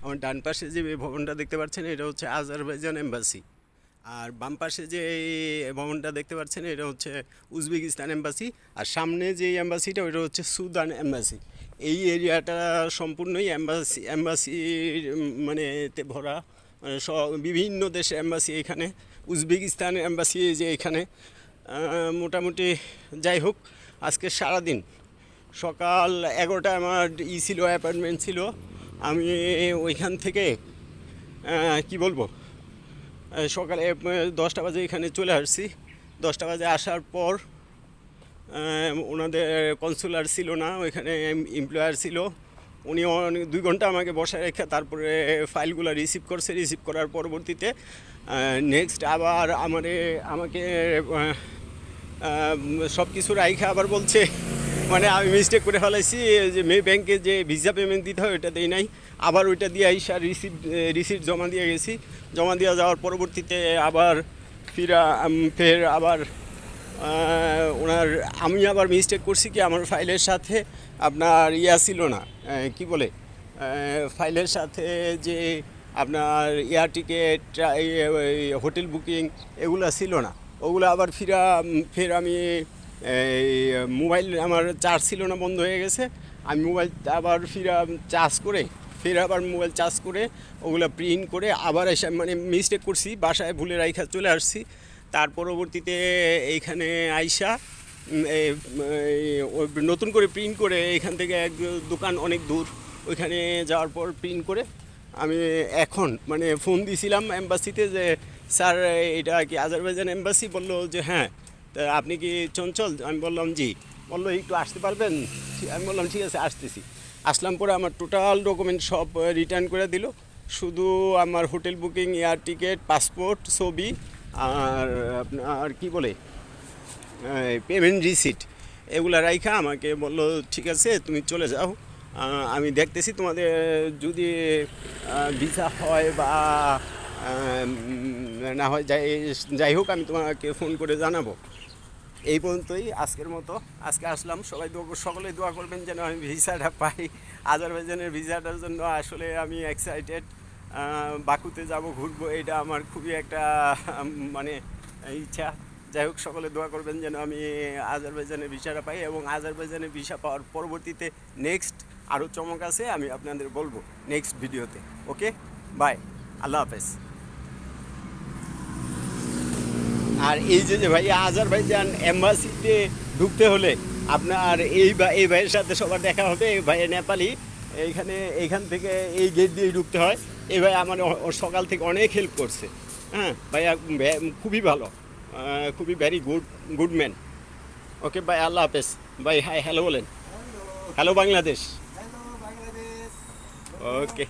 আমার ডান পাশে যে ভবনটা দেখতে পাচ্ছেন এটা হচ্ছে আজারবাইজান এম্বাসি, আর বাম পাশে যে এই ভবনটা দেখতে পাচ্ছেন এটা হচ্ছে উজবেকিস্তান এম্বাসি, আর সামনে যে এম্বাসিটা ওইটা হচ্ছে সুদান এম্বাসি। এই এরিয়াটা সম্পূর্ণই এম্বাসির মানে তে ভরা, মানে বিভিন্ন দেশের এম্বাসি এখানে। উজবেকিস্তান এম্বাসি যে এখানে মোটামুটি। যাই হোক, আজকে সারাদিন সকাল 11টায় আমার ছিল, অ্যাপয়েন্টমেন্ট ছিল। আমি ওইখান থেকে কি বলবো, সকালে 10টা বাজে এখানে চলে আসছি। 10টা বাজে আসার পর ওনাদের কনসুলার ছিল না, ওইখানে এমপ্লয়ার ছিল। উনি 2 ঘন্টা আমাকে বসায় রেখে তারপরে ফাইলগুলো রিসিভ করছে। রিসিভ করার পরবর্তীতে নেক্সট আবার আমাকে সব কিছু রাইখা আবার বলছে, মানে আমি মিস্টেক করে ফেলাইছি যে ব্যাংকে যে ভিসা পেমেন্ট দিতে হয় ওইটা দেই নাই। আবার ওইটা দিয়ে আইসা রিসিপ্ট জমা দিয়ে গেছি। জমা দিয়ে যাওয়ার পরবর্তীতে আবার ফের আবার আমি আবার মিস্টেক করছি কি, আমার ফাইলের সাথে আপনার ছিল না, কি বলে, ফাইলের সাথে যে আপনার এয়ার টিকিট, হোটেল বুকিং এগুলো ছিল না। ওগুলো আবার ফের আমি মোবাইল আমার চার্জ ছিল না, বন্ধ হয়ে গেছে। আমি মোবাইল আবার মোবাইল চার্জ করে ওগুলো প্রিন্ট করে আবার এসে মানে মিস্টেক করছি, বাসায় ভুলে রাইখা চলে আসছি। তার পরবর্তীতে এইখানে আইসা নতুন করে প্রিন্ট করে এখান থেকে এক দোকান অনেক দূর, ওইখানে যাওয়ার পর প্রিন্ট করে আমি এখন মানে ফোন দিয়েছিলাম এম্বাসিতে যে স্যার এটা কি আজারবাইজান এম্বাসি? বললো যে হ্যাঁ। তা আপনি কি চঞ্চল? আমি বললাম জি। বললো একটু আসতে পারবেন? আমি বললাম ঠিক আছে, আসতেছি। আসলাম পরে আমার টোটাল ডকুমেন্ট সব রিটার্ন করে দিল। শুধু আমার hotel booking, air ticket, passport, ছবি আর আপনার কি বলে পেমেন্ট রিসিট এগুলো রাইখা আমাকে বললো ঠিক আছে তুমি চলে যাও, আমি দেখতেছি তোমাদের যদি ভিসা হয় বা না হয়, যাই হোক আমি তোমাকে ফোন করে জানাবো। এই পর্যন্তই আজকের মতো। আজকে আসলাম, সকলেই দোয়া করবেন যেন আমি ভিসাটা পাই। আজারবাইজানের ভিসাটার জন্য আসলে আমি এক্সাইটেড। বাকুতে যাব, ঘুরবো, এটা আমার খুবই একটা মানে ইচ্ছা। যাই হোক, সকলে দোয়া করবেন যেন আমি আজারবাইজানের ভিসাটা পাই, এবং আজারবাইজানের ভিসা পাওয়ার পরবর্তীতে নেক্সট আরও চমক আছে, আমি আপনাদের বলবো নেক্সট ভিডিওতে। ওকে, বাই, আল্লাহ হাফেজ। আর এই যে ভাই আজারবাইজান এম্বাসিতে ঢুকতে হলে আপনার এই ভাইয়ের সাথে সবার দেখা হবে। এই ভাই নেপালি, এইখান থেকে এই গেট দিয়ে ঢুকতে হয়। এই ভাই আমার সকাল থেকে অনেক হেল্প করছে। হ্যাঁ ভাইয়া, খুবই ভালো, খুবই ভেরি গুড ম্যান। ওকে ভাই, আল্লাহ হাফেজ। ভাই হাই হ্যালো বলেন। হ্যালো বাংলাদেশ। ওকে।